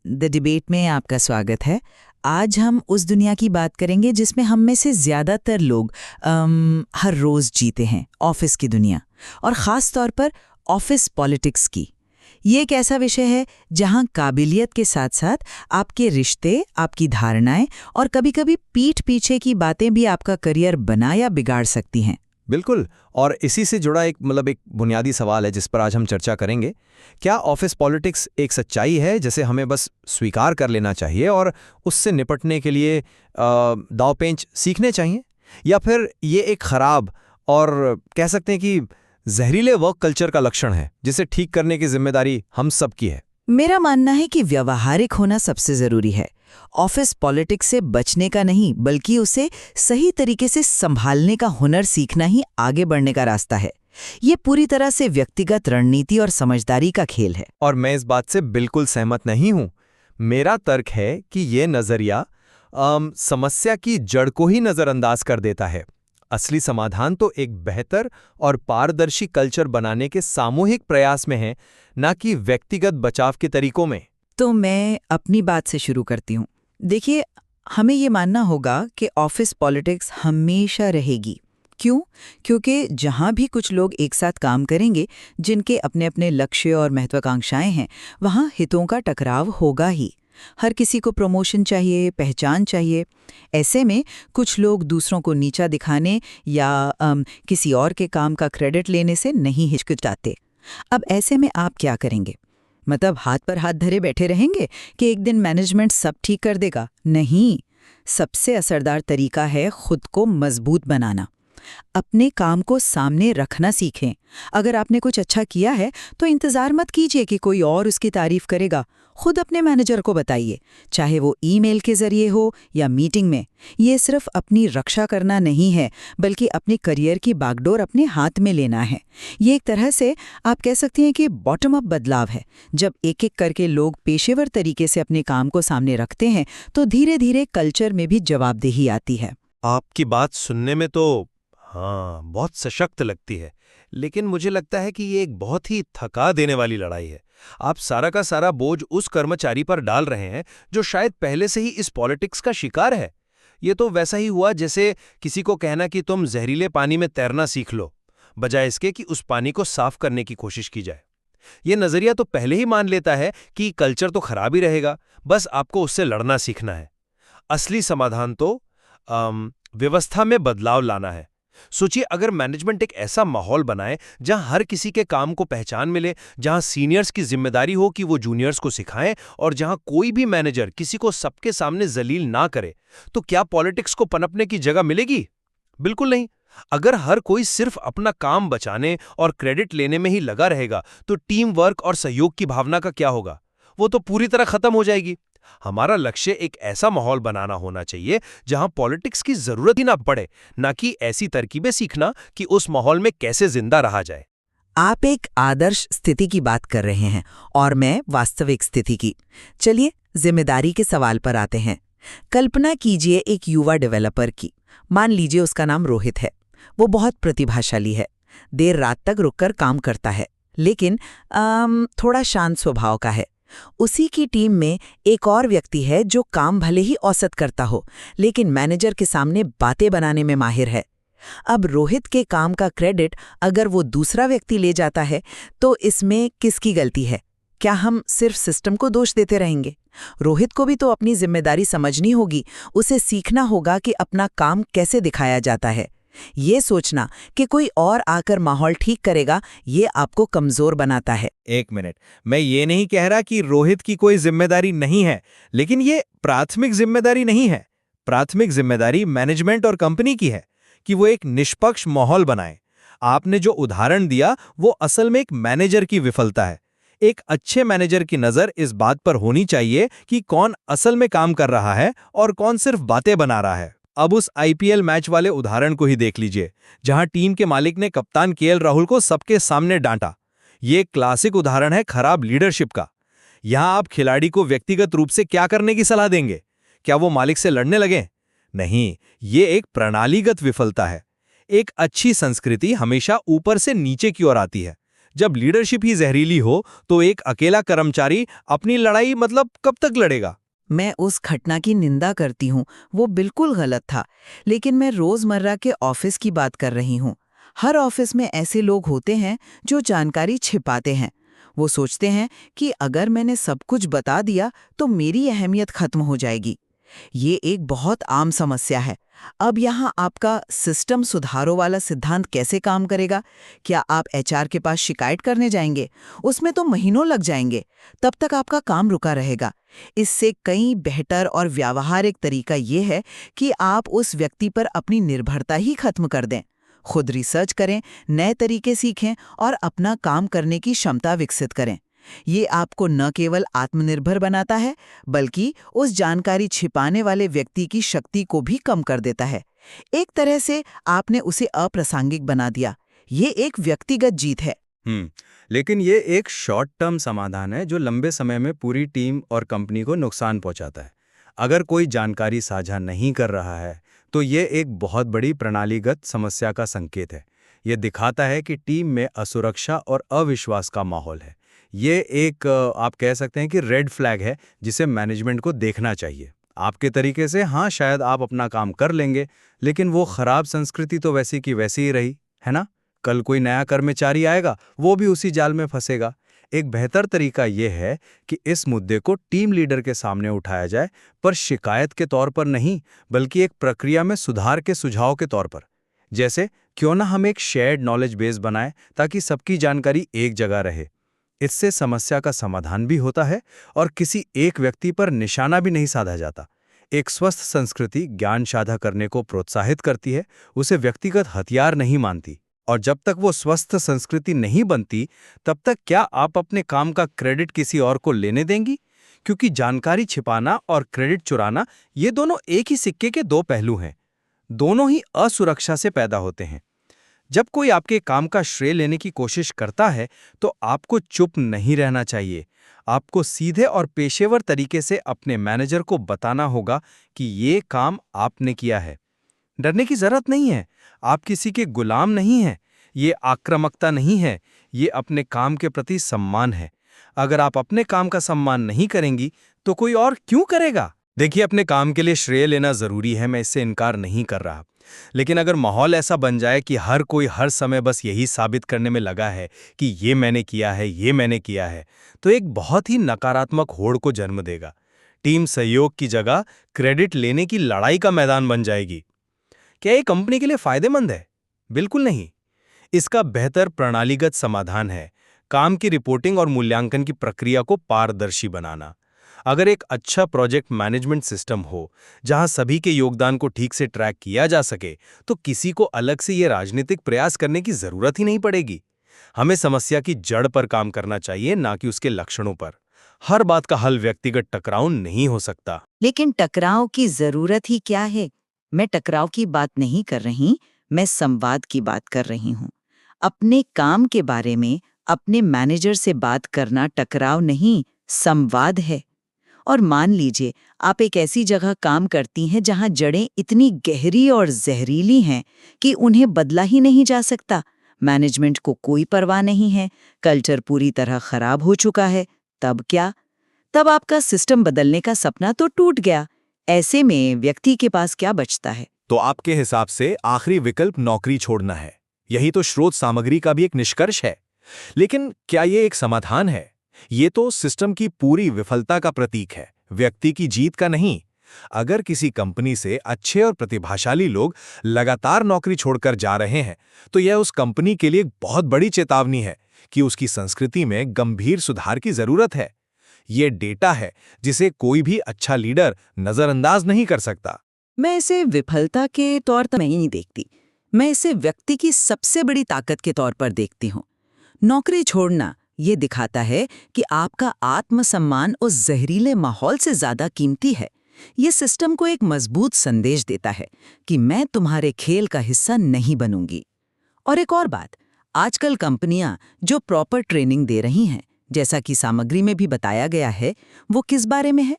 The debate में आपका स्वागत है। आज हम उस दुनिया की बात करेंगे जिसमें हम में से ज़्यादातर लोग हर रोज़ जीते हैं, ऑफिस की दुनिया, और ख़ास तौर पर ऑफिस पॉलिटिक्स की। ये एक ऐसा विषय है जहां काबिलियत के साथ साथ आपके रिश्ते, आपकी धारणाएं और कभी-कभी पीठ पीछे की बातें भी आपका करियर बना या बिगाड़ सकती हैं। बिल्कुल। और इसी से जुड़ा एक बुनियादी सवाल है जिस पर आज हम चर्चा करेंगे। क्या ऑफिस पॉलिटिक्स एक सच्चाई है जिसे हमें बस स्वीकार कर लेना चाहिए और उससे निपटने के लिए दांवपेंच सीखने चाहिए, या फिर ये एक खराब और कह सकते हैं कि जहरीले वर्क कल्चर का लक्षण है जिसे ठीक करने की जिम्मेदारी हम सब की है? मेरा मानना है कि व्यावहारिक होना सबसे ज़रूरी है। ऑफिस पॉलिटिक्स से बचने का नहीं, बल्कि उसे सही तरीके से संभालने का हुनर सीखना ही आगे बढ़ने का रास्ता है। ये पूरी तरह से व्यक्तिगत रणनीति और समझदारी का खेल है। और मैं इस बात से बिल्कुल सहमत नहीं हूं। मेरा तर्क है कि ये नजरिया समस्या की जड़ को ही नजरअंदाज कर देता है। असली समाधान तो एक बेहतर और पारदर्शी कल्चर बनाने के सामूहिक प्रयास में है, न कि व्यक्तिगत बचाव के तरीकों में। तो मैं अपनी बात से शुरू करती हूँ। देखिए, हमें ये मानना होगा कि ऑफिस पॉलिटिक्स हमेशा रहेगी। क्यों? क्योंकि जहाँ भी कुछ लोग एक साथ काम करेंगे, जिनके अपने अपने लक्ष्य और महत्वाकांक्षाएं हैं, वहाँ हितों का टकराव होगा ही। हर किसी को प्रमोशन चाहिए, पहचान चाहिए। ऐसे में कुछ लोग दूसरों को नीचा दिखाने या किसी और के काम का क्रेडिट लेने से नहीं हिचकिचाते। अब ऐसे में आप क्या करेंगे? मतलब हाथ पर हाथ धरे बैठे रहेंगे कि एक दिन मैनेजमेंट सब ठीक कर देगा? नहीं। सबसे असरदार तरीका है खुद को मजबूत बनाना। अपने काम को सामने रखना सीखें। अगर आपने कुछ अच्छा किया है तो इंतजार मत कीजिए कि कोई और उसकी तारीफ करेगा। खुद अपने मैनेजर को बताइए, चाहे वो ईमेल के जरिए हो या मीटिंग में। ये सिर्फ अपनी रक्षा करना नहीं है, बल्कि अपने करियर की बागडोर अपने हाथ में लेना है। ये एक तरह से आप कह सकती हैं कि बॉटम अप बदलाव है। जब एक एक करके लोग पेशेवर तरीके से अपने काम को सामने रखते हैं तो धीरे धीरे कल्चर में भी जवाबदेही आती है। आपकी बात सुनने में तो बहुत सशक्त लगती है, लेकिन मुझे लगता है कि ये एक बहुत ही थका देने वाली लड़ाई है। आप सारा का सारा बोझ उस कर्मचारी पर डाल रहे हैं जो शायद पहले से ही इस पॉलिटिक्स का शिकार है। ये तो वैसा ही हुआ जैसे किसी को कहना कि तुम जहरीले पानी में तैरना सीख लो, बजाय इसके कि उस पानी को साफ करने की कोशिश की जाए। ये नजरिया तो पहले ही मान लेता है कि कल्चर तो खराब ही रहेगा, बस आपको उससे लड़ना सीखना है। असली समाधान तो व्यवस्था में बदलाव लाना है। सोचिए, अगर मैनेजमेंट एक ऐसा माहौल बनाए जहां हर किसी के काम को पहचान मिले, जहां सीनियर्स की जिम्मेदारी हो कि वो जूनियर्स को सिखाएं, और जहां कोई भी मैनेजर किसी को सबके सामने जलील ना करे, तो क्या पॉलिटिक्स को पनपने की जगह मिलेगी? बिल्कुल नहीं। अगर हर कोई सिर्फ अपना काम बचाने और क्रेडिट लेने में ही लगा रहेगा, तो टीम वर्क और सहयोग की भावना का क्या होगा? वो तो पूरी तरह खत्म हो जाएगी। हमारा लक्ष्य एक ऐसा माहौल बनाना होना चाहिए जहां पॉलिटिक्स की जरूरत ही ना पड़े, ना कि ऐसी तरकीबें सीखना कि उस माहौल में कैसे जिंदा रहा जाए। आप एक आदर्श स्थिति की बात कर रहे हैं और मैं वास्तविक स्थिति की। चलिए जिम्मेदारी के सवाल पर आते हैं। कल्पना कीजिए एक युवा डेवलपर की। मान लीजिए उसका नाम रोहित है। वो बहुत प्रतिभाशाली है, देर रात तक रुककर काम करता है, लेकिन थोड़ा शांत स्वभाव का है। उसी की टीम में एक और व्यक्ति है जो काम भले ही औसत करता हो, लेकिन मैनेजर के सामने बातें बनाने में माहिर है। अब रोहित के काम का क्रेडिट अगर वो दूसरा व्यक्ति ले जाता है, तो इसमें किसकी गलती है? क्या हम सिर्फ सिस्टम को दोष देते रहेंगे? रोहित को भी तो अपनी जिम्मेदारी समझनी होगी। उसे सीखना होगा कि अपना काम कैसे दिखाया जाता है। ये सोचना कि कोई और आकर माहौल ठीक करेगा, ये आपको कमजोर बनाता है। एक मिनट, मैं ये नहीं कह रहा कि रोहित की कोई जिम्मेदारी नहीं है, लेकिन ये प्राथमिक जिम्मेदारी नहीं है। प्राथमिक जिम्मेदारी मैनेजमेंट और कंपनी की है कि वो एक निष्पक्ष माहौल बनाए। आपने जो उदाहरण दिया वो असल में एक मैनेजर की विफलता है। एक अच्छे मैनेजर की नजर इस बात पर होनी चाहिए कि कौन असल में काम कर रहा है और कौन सिर्फ बातें बना रहा है। अब उस आईपीएल मैच वाले उदाहरण को ही देख लीजिए, जहां टीम के मालिक ने कप्तान केएल राहुल को सबके सामने डांटा। ये क्लासिक उदाहरण है खराब लीडरशिप का। यहां आप खिलाड़ी को व्यक्तिगत रूप से क्या करने की सलाह देंगे? क्या वो मालिक से लड़ने लगे? नहीं, ये एक प्रणालीगत विफलता है। एक अच्छी संस्कृति हमेशा ऊपर से नीचे की ओर आती है। जब लीडरशिप ही जहरीली हो तो एक अकेला कर्मचारी अपनी लड़ाई मतलब कब तक लड़ेगा? मैं उस घटना की निंदा करती हूँ, वो बिल्कुल गलत था। लेकिन मैं रोजमर्रा के ऑफिस की बात कर रही हूँ। हर ऑफिस में ऐसे लोग होते हैं जो जानकारी छिपाते हैं। वो सोचते हैं कि अगर मैंने सब कुछ बता दिया तो मेरी अहमियत खत्म हो जाएगी। ये एक बहुत आम समस्या है। अब यहाँ आपका सिस्टम सुधारो वाला सिद्धांत कैसे काम करेगा? क्या आप एचआर के पास शिकायत करने जाएंगे? उसमें तो महीनों लग जाएंगे। तब तक आपका काम रुका रहेगा। इससे कई बेहतर और व्यावहारिक तरीका ये है कि आप उस व्यक्ति पर अपनी निर्भरता ही खत्म कर दें। खुद रिसर्च करें, नए तरीके सीखें और अपना काम करने की क्षमता विकसित करें। ये आपको न केवल आत्मनिर्भर बनाता है, बल्कि उस जानकारी छिपाने वाले व्यक्ति की शक्ति को भी कम कर देता है। एक तरह से आपने उसे अप्रासंगिक बना दिया। ये एक व्यक्तिगत जीत है। लेकिन ये एक शॉर्ट टर्म समाधान है जो लंबे समय में पूरी टीम और कंपनी को नुकसान पहुंचाता है। अगर कोई जानकारी साझा नहीं कर रहा है तो ये एक बहुत बड़ी प्रणालीगत समस्या का संकेत है। ये दिखाता है कि टीम में असुरक्षा और अविश्वास का माहौल है। ये एक आप कह सकते हैं कि रेड फ्लैग है जिसे मैनेजमेंट को देखना चाहिए। आपके तरीके से हाँ शायद आप अपना काम कर लेंगे, लेकिन वो खराब संस्कृति तो वैसी की वैसी ही रही, है ना? कल कोई नया कर्मचारी आएगा, वो भी उसी जाल में फंसेगा। एक बेहतर तरीका यह है कि इस मुद्दे को टीम लीडर के सामने उठाया जाए, पर शिकायत के तौर पर नहीं, बल्कि एक प्रक्रिया में सुधार के सुझाव के तौर पर। जैसे क्यों ना हम एक शेयर्ड नॉलेज बेस बनाएं ताकि सबकी जानकारी एक जगह रहे। इससे समस्या का समाधान भी होता है और किसी एक व्यक्ति पर निशाना भी नहीं साधा जाता। एक स्वस्थ संस्कृति ज्ञान साझा करने को प्रोत्साहित करती है, उसे व्यक्तिगत हथियार नहीं मानती। और जब तक वो स्वस्थ संस्कृति नहीं बनती, तब तक क्या आप अपने काम का क्रेडिट किसी और को लेने देंगी? क्योंकि जानकारी छिपाना और क्रेडिट चुराना ये दोनों एक ही सिक्के के दो पहलू हैं। दोनों ही असुरक्षा से पैदा होते हैं। जब कोई आपके काम का श्रेय लेने की कोशिश करता है तो आपको चुप नहीं रहना चाहिए। आपको सीधे और पेशेवर तरीके से अपने मैनेजर को बताना होगा कि ये काम आपने किया है। डरने की जरूरत नहीं है। आप किसी के गुलाम नहीं हैं। ये आक्रामकता नहीं है, ये अपने काम के प्रति सम्मान है। अगर आप अपने काम का सम्मान नहीं करेंगी तो कोई और क्यों करेगा? देखिए, अपने काम के लिए श्रेय लेना जरूरी है, मैं इससे इनकार नहीं कर रहा। लेकिन अगर माहौल ऐसा बन जाए कि हर कोई हर समय बस यही साबित करने में लगा है कि ये मैंने किया है, ये मैंने किया है, तो एक बहुत ही नकारात्मक होड़ को जन्म देगा। टीम सहयोग की जगह क्रेडिट लेने की लड़ाई का मैदान बन जाएगी। क्या ये कंपनी के लिए फायदेमंद है? बिल्कुल नहीं। इसका बेहतर प्रणालीगत समाधान है काम की रिपोर्टिंग और मूल्यांकन की प्रक्रिया को पारदर्शी बनाना। अगर एक अच्छा प्रोजेक्ट मैनेजमेंट सिस्टम हो जहां सभी के योगदान को ठीक से ट्रैक किया जा सके, तो किसी को अलग से ये राजनीतिक प्रयास करने की जरूरत ही नहीं पड़ेगी। हमें समस्या की जड़ पर काम करना चाहिए, ना कि उसके लक्षणों पर। हर बात का हल व्यक्तिगत टकराव नहीं हो सकता। लेकिन टकराव की जरूरत ही क्या है? मैं टकराव की बात नहीं कर रही, मैं संवाद की बात कर रही हूँ। अपने काम के बारे में अपने मैनेजर से बात करना टकराव नहीं, संवाद है। और मान लीजिए आप एक ऐसी जगह काम करती हैं जहां जड़ें इतनी गहरी और जहरीली हैं कि उन्हें बदला ही नहीं जा सकता। मैनेजमेंट को कोई परवाह नहीं है, कल्चर पूरी तरह खराब हो चुका है। तब क्या? तब आपका सिस्टम बदलने का सपना तो टूट गया। ऐसे में व्यक्ति के पास क्या बचता है? तो आपके हिसाब से आखिरी विकल्प नौकरी छोड़ना है। यही तो स्रोत सामग्री का भी एक निष्कर्ष है। लेकिन क्या ये एक समाधान है? ये तो सिस्टम की पूरी विफलता का प्रतीक है, व्यक्ति की जीत का नहीं। अगर किसी कंपनी से अच्छे और प्रतिभाशाली लोग लगातार नौकरी छोड़कर जा रहे हैं, तो यह उस कंपनी के लिए एक बहुत बड़ी चेतावनी है कि उसकी संस्कृति में गंभीर सुधार की जरूरत है। ये डेटा है जिसे कोई भी अच्छा लीडर नजरअंदाज नहीं कर सकता। मैं इसे विफलता के तौर पर नहीं देखती, मैं इसे व्यक्ति की सबसे बड़ी ताकत के तौर पर देखती हूँ। नौकरी छोड़ना ये दिखाता है कि आपका आत्मसम्मान उस जहरीले माहौल से ज्यादा कीमती है। ये सिस्टम को एक मजबूत संदेश देता है कि मैं तुम्हारे खेल का हिस्सा नहीं बनूंगी। और एक और बात, आजकल कंपनियां जो प्रॉपर ट्रेनिंग दे रही हैं, जैसा कि सामग्री में भी बताया गया है, वो किस बारे में है?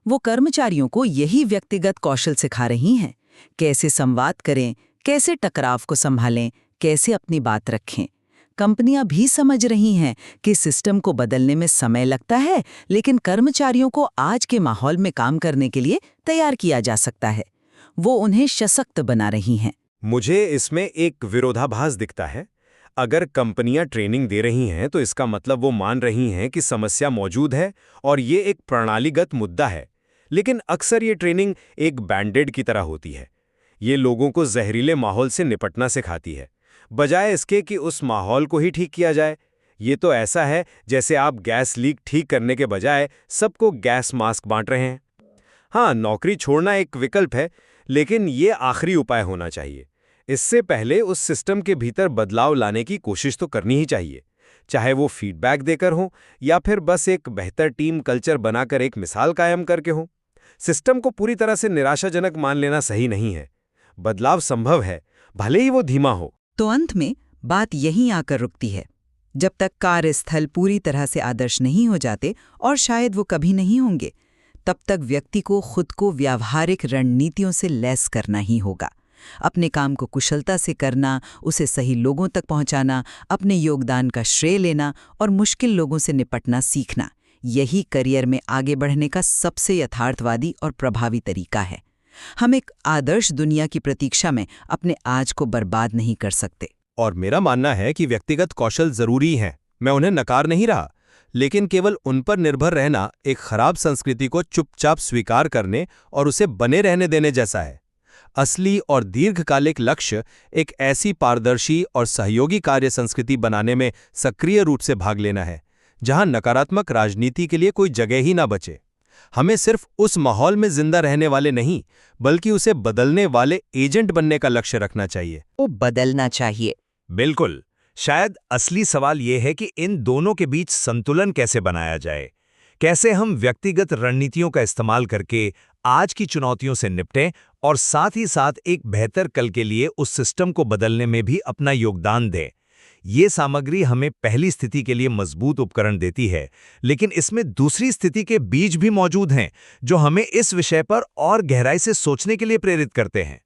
वो कर्मचारियों को यही व्यक्तिगत कौशल सिखा रही हैं। कैसे संवाद करें, कैसे टकराव को संभालें, कैसे अपनी बात रखें। कंपनियां भी समझ रही हैं कि सिस्टम को बदलने में समय लगता है, लेकिन कर्मचारियों को आज के माहौल में काम करने के लिए तैयार किया जा सकता है। वो उन्हें सशक्त बना रही हैं। मुझे इसमें एक विरोधाभास दिखता है। अगर कंपनियां ट्रेनिंग दे रही हैं तो इसका मतलब वो मान रही हैं कि समस्या मौजूद है और ये एक प्रणालीगत मुद्दा है। लेकिन अक्सर ये ट्रेनिंग एक बैंडेड की तरह होती है। ये लोगों को जहरीले माहौल से निपटना सिखाती है, बजाय इसके कि उस माहौल को ही ठीक किया जाए। ये तो ऐसा है जैसे आप गैस लीक ठीक करने के बजाय सबको गैस मास्क बांट रहे हैं। हाँ, नौकरी छोड़ना एक विकल्प है, लेकिन ये आखिरी उपाय होना चाहिए। इससे पहले उस सिस्टम के भीतर बदलाव लाने की कोशिश तो करनी ही चाहिए, चाहे वो फीडबैक देकर हो या फिर बस एक बेहतर टीम कल्चर बनाकर एक मिसाल कायम करके हो। सिस्टम को पूरी तरह से निराशाजनक मान लेना सही नहीं है। बदलाव संभव है, भले ही वो धीमा हो। तो अंत में बात यहीं आकर रुकती है। जब तक कार्यस्थल पूरी तरह से आदर्श नहीं हो जाते, और शायद वो कभी नहीं होंगे, तब तक व्यक्ति को खुद को व्यावहारिक रणनीतियों से लैस करना ही होगा। अपने काम को कुशलता से करना, उसे सही लोगों तक पहुंचाना, अपने योगदान का श्रेय लेना और मुश्किल लोगों से निपटना सीखना, यही करियर में आगे बढ़ने का सबसे यथार्थवादी और प्रभावी तरीका है। हम एक आदर्श दुनिया की प्रतीक्षा में अपने आज को बर्बाद नहीं कर सकते। और मेरा मानना है कि व्यक्तिगत कौशल जरूरी हैं, मैं उन्हें नकार नहीं रहा, लेकिन केवल उन पर निर्भर रहना एक खराब संस्कृति को चुपचाप स्वीकार करने और उसे बने रहने देने जैसा है। असली और दीर्घकालिक लक्ष्य एक ऐसी पारदर्शी और सहयोगी कार्य संस्कृति बनाने में सक्रिय रूप से भाग लेना है, जहां नकारात्मक राजनीति के लिए कोई जगह ही ना बचे। हमें सिर्फ उस माहौल में जिंदा रहने वाले नहीं, बल्कि उसे बदलने वाले एजेंट बनने का लक्ष्य रखना चाहिए। वो बदलना चाहिए। बिल्कुल। शायद असली सवाल यह है कि इन दोनों के बीच संतुलन कैसे बनाया जाए। कैसे हम व्यक्तिगत रणनीतियों का इस्तेमाल करके आज की चुनौतियों से निपटें और साथ ही साथ एक बेहतर कल के लिए उस सिस्टम को बदलने में भी अपना योगदान दें। ये सामग्री हमें पहली स्थिति के लिए मजबूत उपकरण देती है, लेकिन इसमें दूसरी स्थिति के बीज भी मौजूद हैं, जो हमें इस विषय पर और गहराई से सोचने के लिए प्रेरित करते हैं।